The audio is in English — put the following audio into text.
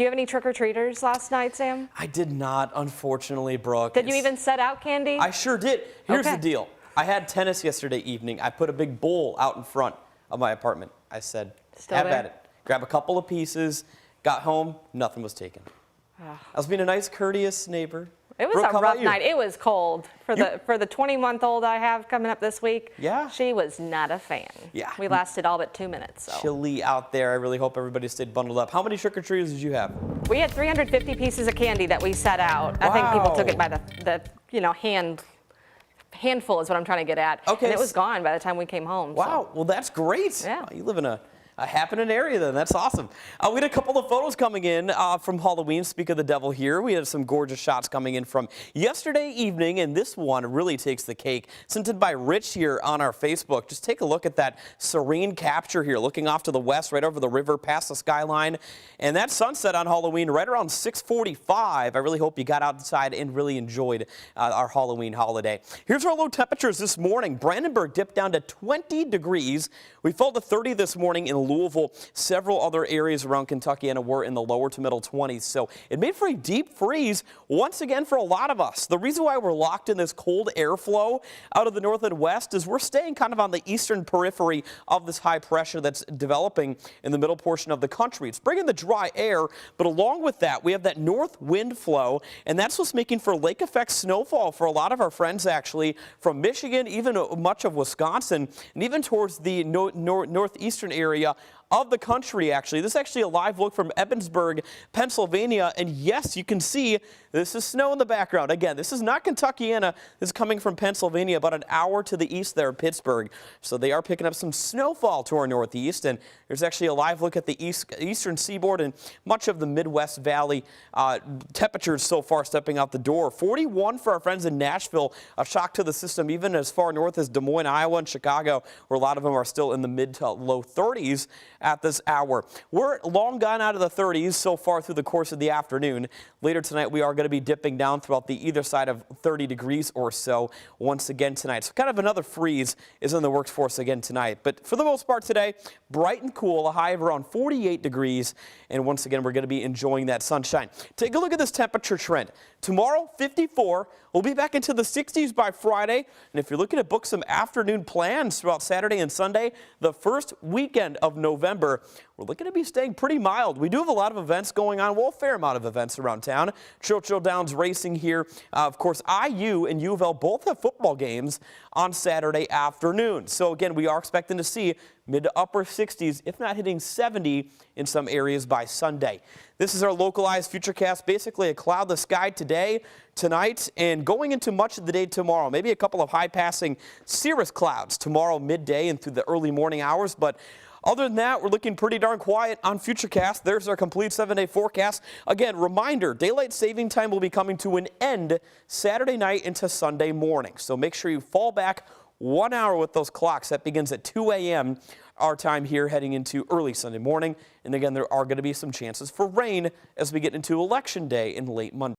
Do you have any trick-or-treaters last night, Sam? I did not, unfortunately, Brooke. Did you even set out candy? I sure did. Here's Okay. the deal. I had tennis yesterday evening. I put a big bowl out in front of my apartment. I said, Still have there? at it. Grab a couple of pieces. Got home, nothing was taken. I was being a nice, courteous neighbor. It was Brooke, a how rough about you? night. It was cold. For the 20-month-old I have coming up this week, Yeah. she was not a fan. Yeah. We lasted all but 2 minutes. So. Chilly out there. I really hope everybody stayed bundled up. How many trick-or-treaters did you have? We had 350 pieces of candy that we set out. I think people took it by the handful is what I'm trying to get at. Okay. And it was gone by the time we came home. Wow, well that's great. Yeah. Wow, you live in a happening area then. That's awesome. We had a couple of photos coming in from Halloween. Speak of the devil here. We had some gorgeous shots coming in from yesterday evening, and this one really takes the cake. Sent in by Rich here on our Facebook. Just take a look at that serene capture here, looking off to the west, right over the river, past the skyline. And that sunset on Halloween right around 6:45. I really hope you got outside and really enjoyed our Halloween holiday. Here's our low temperatures this morning. Brandenburg dipped down to 20 degrees. We fell to 30 this morning in Louisville. Several other areas around Kentuckiana were in the lower to middle 20s, so it made for a deep freeze once again for a lot of us. The reason why we're locked in this cold airflow out of the north and west is we're staying kind of on the eastern periphery of this high pressure that's developing in the middle portion of the country. It's bringing the dry air, but along with that, we have that north wind flow, and that's what's making for lake effect snowfall for a lot of our friends actually from Michigan, even much of Wisconsin, and even towards the northeastern area of the country. Actually, this is actually a live look from Evansburg, Pennsylvania, and yes, you can see this is snow in the background. Again, this is not Kentuckiana. This is coming from Pennsylvania, about an hour to the east there, Pittsburgh. So they are picking up some snowfall to our northeast, and there's actually a live look at the eastern seaboard and much of the Midwest Valley. Temperatures so far stepping out the door. 41 for our friends in Nashville. A shock to the system, even as far north as Des Moines, Iowa, and Chicago, where a lot of them are still in the mid to low 30s at this hour. We're long gone out of the 30s so far through the course of the afternoon. Later tonight, we are going to be dipping down throughout the either side of 30 degrees or so once again tonight. So kind of another freeze is in the works for us again tonight. But for the most part today, bright and cool, a high of around 48 degrees. And once again, we're going to be enjoying that sunshine. Take a look at this temperature trend. Tomorrow, 54. We'll be back into the 60s by Friday. And if you're looking to book some afternoon plans throughout Saturday and Sunday, the first weekend of November, we're looking to be staying pretty mild. We do have a lot of events going on, well, a fair amount of events around town. Churchill Downs racing here. Of course, IU and U of L both have football games on Saturday afternoon. So again, we are expecting to see mid to upper 60s, if not hitting 70 in some areas by Sunday. This is our localized futurecast, basically a cloudless sky today, tonight, and going into much of the day tomorrow. Maybe a couple of high-passing cirrus clouds tomorrow midday and through the early morning hours, but other than that, we're looking pretty darn quiet on Futurecast. There's our complete 7-day forecast. Again, reminder, daylight saving time will be coming to an end Saturday night into Sunday morning. So make sure you fall back 1 hour with those clocks. That begins at 2 a.m. our time here heading into early Sunday morning. And again, there are going to be some chances for rain as we get into Election Day in late Monday.